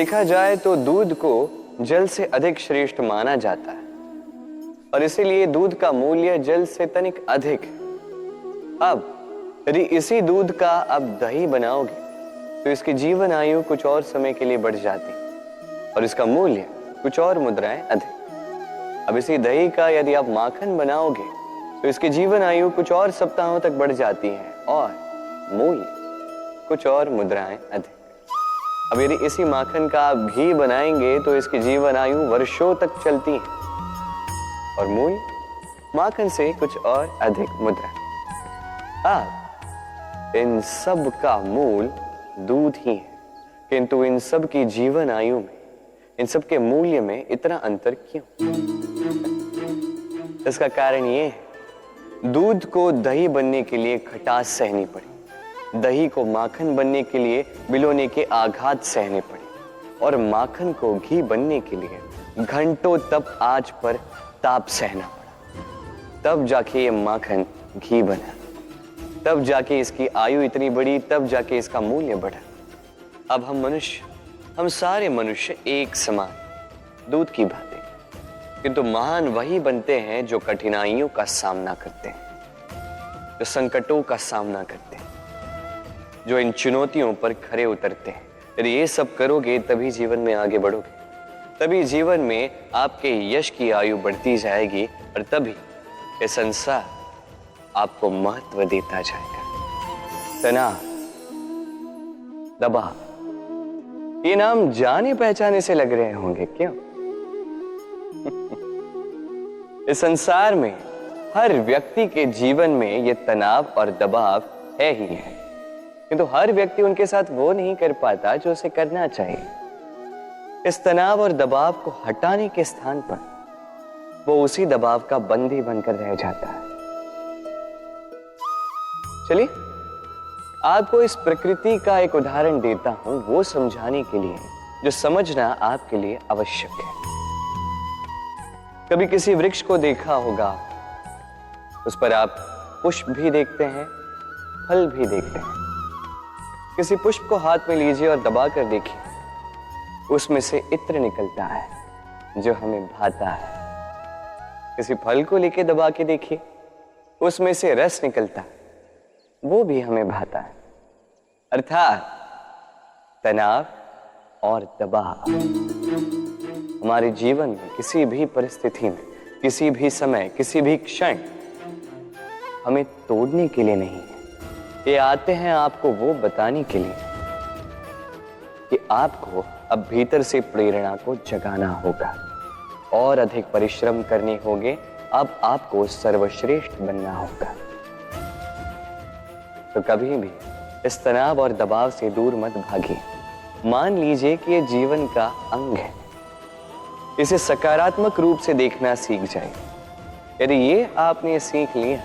देखा जाए तो दूध को जल से अधिक श्रेष्ठ माना जाता है और इसीलिए दूध का मूल्य जल से तनिक अधिक है। अब यदि इसी दूध का अब दही बनाओगे तो इसकी जीवन आयु कुछ और समय के लिए बढ़ जाती और इसका मूल्य कुछ और मुद्राएं अधिक। अब इसी दही का यदि आप माखन बनाओगे तो इसकी जीवन आयु कुछ और सप्ताहों तक बढ़ जाती है और मूल्य कुछ और मुद्राएं अधिक। अब यदि इसी माखन का आप घी बनाएंगे तो इसकी जीवन आयु वर्षों तक चलती है और मूल्य माखन से कुछ और अधिक मुद्रा। अब इन सब का मूल दूध ही है, किंतु इन सब की जीवन आयु में, इन सब के मूल्य में इतना अंतर क्यों? इसका कारण यह है, दूध को दही बनने के लिए खटास सहनी पड़ी, दही को माखन बनने के लिए बिलोने के आघात सहने पड़े और माखन को घी बनने के लिए घंटों तप आंच पर ताप सहना पड़ा। तब जाके ये माखन घी बना, तब जाके इसकी आयु इतनी बड़ी, तब जाके इसका मूल्य बढ़ा। अब हम मनुष्य, हम सारे मनुष्य एक समान दूध की भांति, किंतु महान वही बनते हैं जो कठिनाइयों का सामना करते हैं, जो संकटों का सामना करते हैं, जो इन चुनौतियों पर खरे उतरते हैं। यदि ये सब करोगे तभी जीवन में आगे बढ़ोगे, तभी जीवन में आपके यश की आयु बढ़ती जाएगी और तभी ये संसार आपको महत्व देता जाएगा। तनाव, दबाव, ये नाम जाने पहचाने से लग रहे होंगे, क्यों? इस संसार में हर व्यक्ति के जीवन में ये तनाव और दबाव है ही है, किंतु हर व्यक्ति उनके साथ वो नहीं कर पाता जो उसे करना चाहिए। इस तनाव और दबाव को हटाने के स्थान पर वो उसी दबाव का बंदी बनकर रह जाता है। चलिए आपको इस प्रकृति का एक उदाहरण देता हूं, वो समझाने के लिए जो समझना आपके लिए आवश्यक है। कभी किसी वृक्ष को देखा होगा, उस पर आप पुष्प भी देखते हैं, फल भी देखते हैं। किसी पुष्प को हाथ में लीजिए और दबा कर देखिए, उसमें से इत्र निकलता है जो हमें भाता है। किसी फल को लेके दबा के देखिए, उसमें से रस निकलता है, वो भी हमें भाता है। अर्थात तनाव और दबाव हमारे जीवन में किसी भी परिस्थिति में, किसी भी समय, किसी भी क्षण हमें तोड़ने के लिए नहीं है। ये आते हैं आपको वो बताने के लिए कि आपको अब भीतर से प्रेरणा को जगाना होगा और अधिक परिश्रम करने होंगे। अब आपको सर्वश्रेष्ठ बनना होगा। तो कभी भी इस तनाव और दबाव से दूर मत भागिए। मान लीजिए कि ये जीवन का अंग है, इसे सकारात्मक रूप से देखना सीख जाइए। यदि ये आपने सीख लिया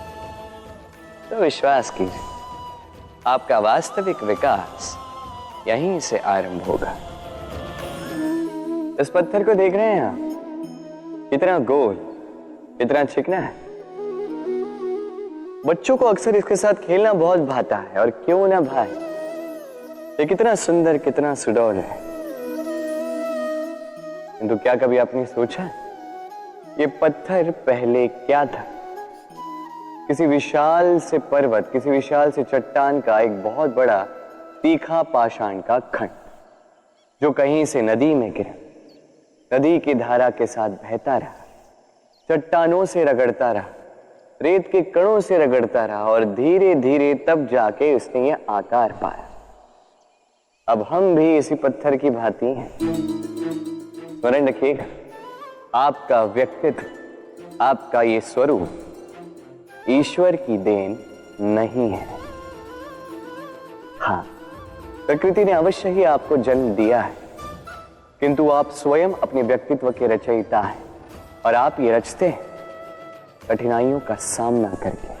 तो विश्वास कीजिए, आपका वास्तविक विकास यहीं से आरंभ होगा। इस पत्थर को देख रहे हैं आप, कितना गोल, कितना चिकना है। बच्चों को अक्सर इसके साथ खेलना बहुत भाता है, और क्यों ना भाए, ये कितना सुंदर, कितना सुडौल है। किंतु क्या कभी आपने सोचा ये पत्थर पहले क्या था? किसी विशाल से पर्वत, किसी विशाल से चट्टान का एक बहुत बड़ा तीखा पाषाण का खंड, जो कहीं से नदी में गिरा, नदी की धारा के साथ बहता रहा, चट्टानों से रगड़ता रहा, रेत के कणों से रगड़ता रहा, और धीरे धीरे तब जाके उसने ये आकार पाया। अब हम भी इसी पत्थर की भांति हैं। स्मरण रखिएगा, आपका व्यक्तित्व, आपका ये स्वरूप ईश्वर की देन नहीं है। हाँ, प्रकृति ने अवश्य ही आपको जन्म दिया है, किंतु आप स्वयं अपने व्यक्तित्व के रचयिता हैं, और आप ये रचते हैं कठिनाइयों का सामना करके,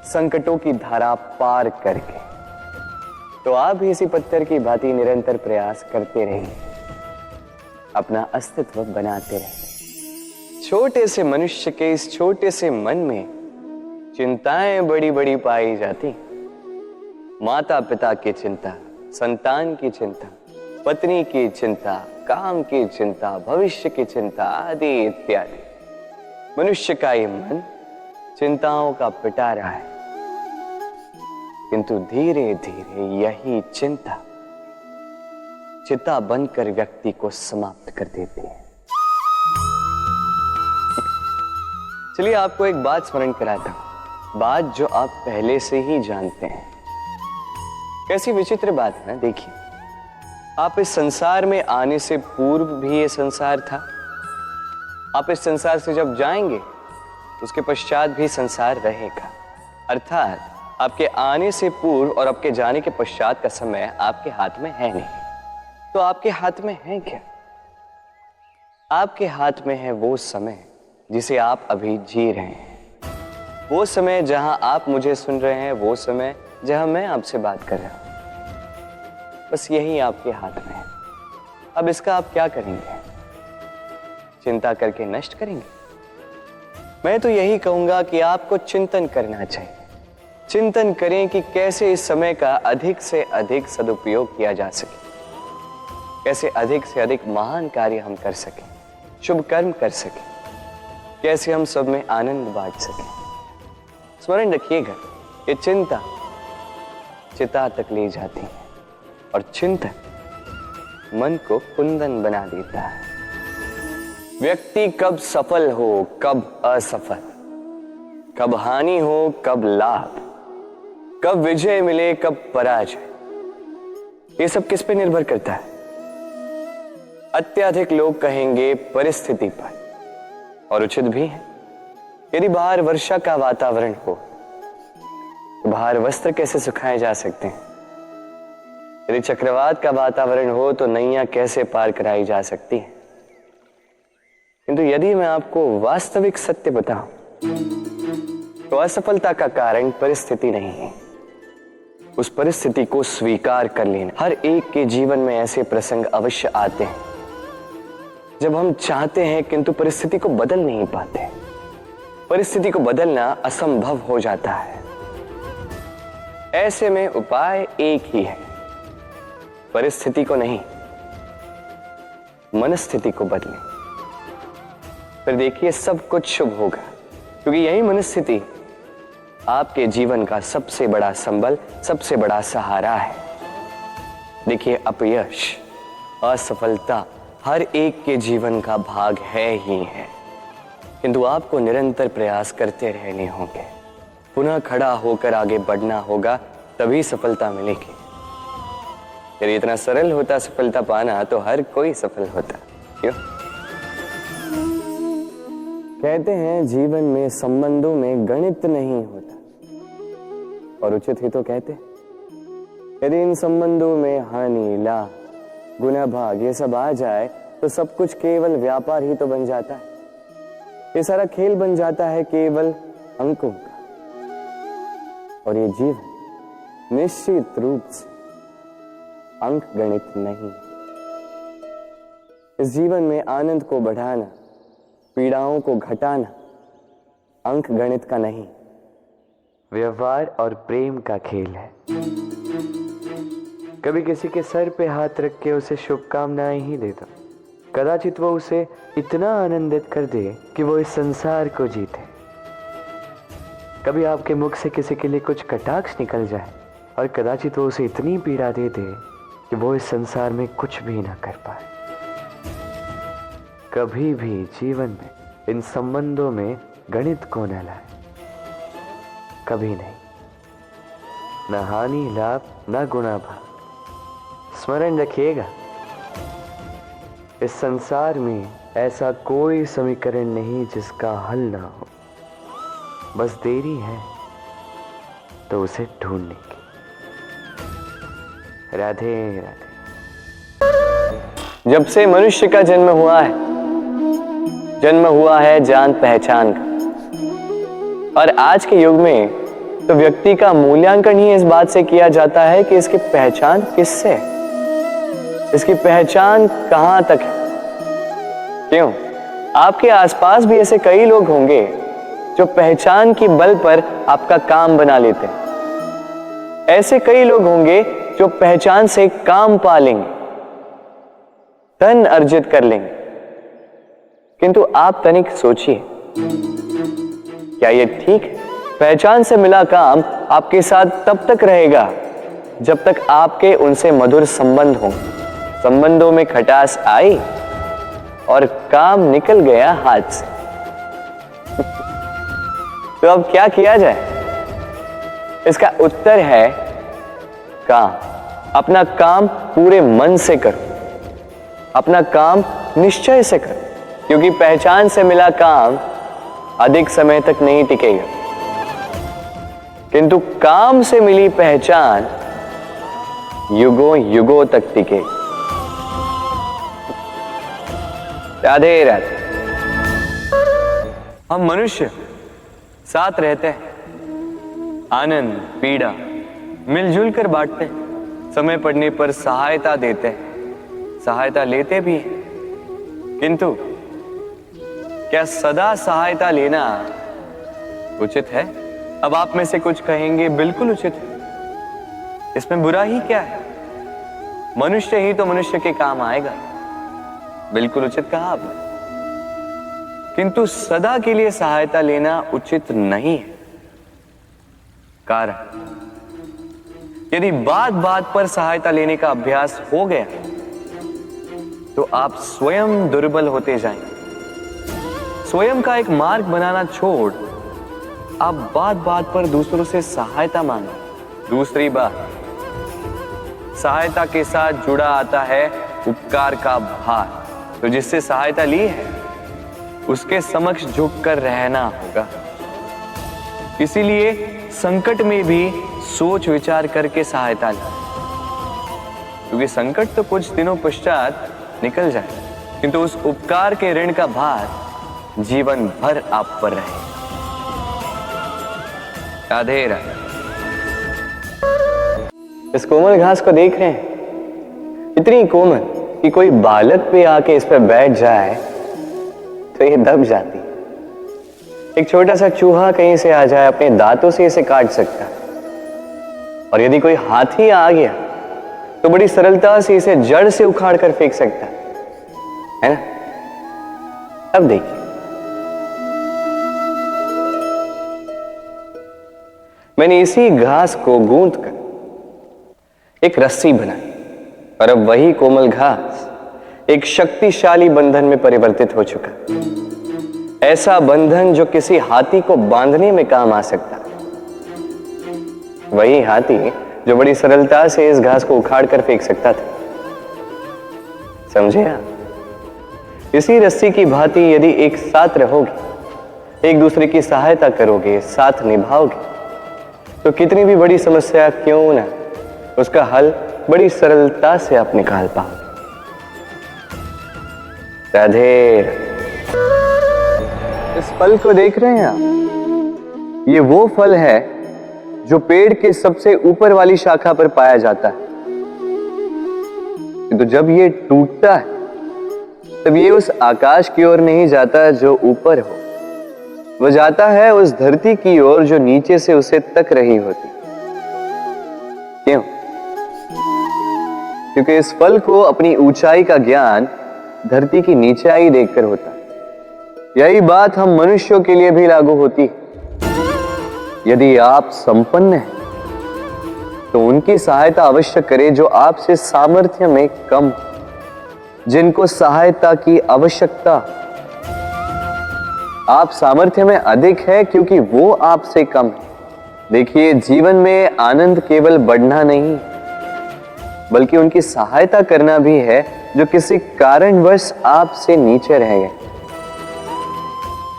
संकटों की धारा पार करके। तो आप भी इसी पत्थर की भांति निरंतर प्रयास करते रहिए, अपना अस्तित्व बनाते रहिए। छोटे से मनुष्य के इस छोटे से मन में चिंताएं बड़ी बड़ी पाई जाती। माता पिता की चिंता, संतान की चिंता, पत्नी की चिंता, काम की चिंता, भविष्य की चिंता आदि इत्यादि। मनुष्य का ये मन चिंताओं का पिटारा है, किंतु धीरे धीरे यही चिंता चिता बनकर व्यक्ति को समाप्त कर देती है। चलिए आपको एक बात स्मरण कराता हूं, बात जो आप पहले से ही जानते हैं। कैसी विचित्र बात है ना। देखिए, आप इस संसार में आने से पूर्व भी ये संसार था, आप इस संसार से जब जाएंगे उसके पश्चात भी संसार रहेगा। अर्थात आपके आने से पूर्व और आपके जाने के पश्चात का समय आपके हाथ में है नहीं। तो आपके हाथ में है क्या? आपके हाथ में है वो समय जिसे आप अभी जी रहे हैं, वो समय जहां आप मुझे सुन रहे हैं, वो समय जहां मैं आपसे बात कर रहा हूं। बस यही आपके हाथ में है। अब इसका आप क्या करेंगे? चिंता करके नष्ट करेंगे? मैं तो यही कहूंगा कि आपको चिंतन करना चाहिए। चिंतन करें कि कैसे इस समय का अधिक से अधिक सदुपयोग किया जा सके, कैसे अधिक से अधिक महान कार्य हम कर सकें, शुभ कर्म कर सकें, कैसे हम सब में आनंद बांट सकें। स्मरण रखिएगा, ये चिंता चिता तक ले जाती है और चिंतन मन को कुंदन बना देता है। व्यक्ति कब सफल हो, कब असफल, कब हानि हो, कब लाभ, कब विजय मिले, कब पराजय, ये सब किस पे निर्भर करता है? अत्यधिक लोग कहेंगे परिस्थिति पर, और उचित भी है। यदि बाहर वर्षा का वातावरण हो तो बाहर वस्त्र कैसे सुखाए जा सकते हैं? यदि चक्रवात का वातावरण हो तो नैया कैसे पार कराई जा सकती है? किंतु यदि मैं आपको वास्तविक सत्य बताऊं तो असफलता का कारण परिस्थिति नहीं है। उस परिस्थिति को स्वीकार कर लेना। हर एक के जीवन में ऐसे प्रसंग अवश्य आते हैं जब हम चाहते हैं किंतु परिस्थिति को बदल नहीं पाते। परिस्थिति को बदलना असंभव हो जाता है। ऐसे में उपाय एक ही है, परिस्थिति को नहीं, मनस्थिति को बदलें। फिर देखिए सब कुछ शुभ होगा, क्योंकि यही मनस्थिति आपके जीवन का सबसे बड़ा संबल, सबसे बड़ा सहारा है। देखिए, अपयश, असफलता हर एक के जीवन का भाग है ही है, किंतु आपको निरंतर प्रयास करते रहने होंगे। पुनः खड़ा होकर आगे बढ़ना होगा, तभी सफलता मिलेगी। यदि इतना सरल होता सफलता पाना तो हर कोई सफल होता। क्यों? कहते हैं जीवन में संबंधों में गणित नहीं होता, और उचित ही तो कहते हैं। यदि इन संबंधों में हानि, लाभ, गुना, भाग ये सब आ जाए तो सब कुछ केवल व्यापार ही तो बन जाता है। ये सारा खेल बन जाता है केवल अंकों का, और ये जीवन निश्चित रूप से अंक गणित नहीं। इस जीवन में आनंद को बढ़ाना, पीड़ाओं को घटाना अंक गणित का नहीं, व्यवहार और प्रेम का खेल है। कभी किसी के सर पे हाथ रख के उसे शुभकामनाएं ही दे दो, कदाचित वो उसे इतना आनंदित कर दे कि वो इस संसार को जीते। कभी आपके मुख से किसी के लिए कुछ कटाक्ष निकल जाए और कदाचित वो उसे इतनी पीड़ा दे दे कि वो इस संसार में कुछ भी ना कर पाए। कभी भी जीवन में इन संबंधों में गणित को न लाए, कभी नहीं। न हानि, लाभ, न गुणा, भाग। स्मरण रखिएगा, इस संसार में ऐसा कोई समीकरण नहीं जिसका हल ना हो। बस देरी है तो उसे ढूंढने की। राधे राधे। जब से मनुष्य का जन्म हुआ है जान पहचान का, और आज के युग में तो व्यक्ति का मूल्यांकन ही इस बात से किया जाता है कि इसकी पहचान किससे है, इसकी पहचान कहां तक है। क्यों? आपके आसपास भी ऐसे कई लोग होंगे जो पहचान की बल पर आपका काम बना लेते हैं। ऐसे कई लोग होंगे जो पहचान से काम पा लेंगे, धन अर्जित कर लेंगे। किंतु आप तनिक सोचिए, क्या ये ठीक है? पहचान से मिला काम आपके साथ तब तक रहेगा जब तक आपके उनसे मधुर संबंध हों। संबंधों में खटास आई और काम निकल गया हाथ से। तो अब क्या किया जाए? इसका उत्तर है काम। अपना काम पूरे मन से करो, अपना काम निश्चय से करो, क्योंकि पहचान से मिला काम अधिक समय तक नहीं टिकेगा, किंतु काम से मिली पहचान युगों युगों तक टिकेगी। राधे राधे। हम मनुष्य साथ रहते हैं, आनंद पीड़ा मिलजुल कर बांटते हैं, समय पड़ने पर सहायता देते हैं, सहायता लेते भी हैं। किंतु क्या सदा सहायता लेना उचित है? अब आप में से कुछ कहेंगे बिल्कुल उचित है, इसमें बुरा ही क्या है? मनुष्य ही तो मनुष्य के काम आएगा। बिल्कुल उचित कहा आपने। किंतु सदा के लिए सहायता लेना उचित नहीं है। कारण, यदि बात बात पर सहायता लेने का अभ्यास हो गया तो आप स्वयं दुर्बल होते जाएंगे। स्वयं का एक मार्ग बनाना छोड़ आप बात बात पर दूसरों से सहायता मांगो। दूसरी बात, सहायता के साथ जुड़ा आता है उपकार का भार। तो जिससे सहायता ली है उसके समक्ष झुककर रहना होगा। इसीलिए संकट में भी सोच विचार करके सहायता लें, क्योंकि संकट तो कुछ दिनों पश्चात निकल जाए, किंतु उस उपकार के ऋण का भार जीवन भर आप पर रहे। राधे राधे। इस कोमल घास को देख रहे हैं, इतनी कोमल कि कोई बालक पे आके इस पर बैठ जाए तो ये दब जाती। एक छोटा सा चूहा कहीं से आ जाए, अपने दांतों से इसे काट सकता है, और यदि कोई हाथी आ गया तो बड़ी सरलता से इसे जड़ से उखाड़ कर फेंक सकता है ना? अब देखिए, मैंने इसी घास को गूंथ कर एक रस्सी बनाई, और अब वही कोमल घास एक शक्तिशाली बंधन में परिवर्तित हो चुका। ऐसा बंधन जो किसी हाथी को बांधने में काम आ सकता। वही हाथी जो बड़ी सरलता से इस घास को उखाड़ कर फेंक सकता था। समझे आप? इसी रस्सी की भांति यदि एक साथ रहोगे, एक दूसरे की सहायता करोगे, साथ निभाओगे, तो कितनी भी बड़ी समस्या क्यों ना, उसका हल बड़ी सरलता से आप निकाल पाओगे। राधे। इस फल को देख रहे हैं आप? ये वो फल है जो पेड़ के सबसे ऊपर वाली शाखा पर पाया जाता है। तो जब ये टूटता है तब ये उस आकाश की ओर नहीं जाता जो ऊपर हो, वो जाता है उस धरती की ओर जो नीचे से उसे तक रही होती। क्यों? क्योंकि इस फल को अपनी ऊंचाई का ज्ञान धरती की नीचाई देखकर होता है। यही बात हम मनुष्यों के लिए भी लागू होती है। यदि आप संपन्न हैं तो उनकी सहायता अवश्य करें जो आपसे सामर्थ्य में कम, जिनको सहायता की आवश्यकता। आप सामर्थ्य में अधिक है क्योंकि वो आपसे कम है। देखिए, जीवन में आनंद केवल बढ़ना नहीं बल्कि उनकी सहायता करना भी है जो किसी कारणवश आपसे नीचे रह गए।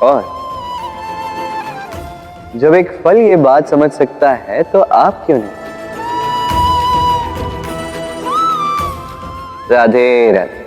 और जब एक फल ये बात समझ सकता है तो आप क्यों नहीं? राधे राधे।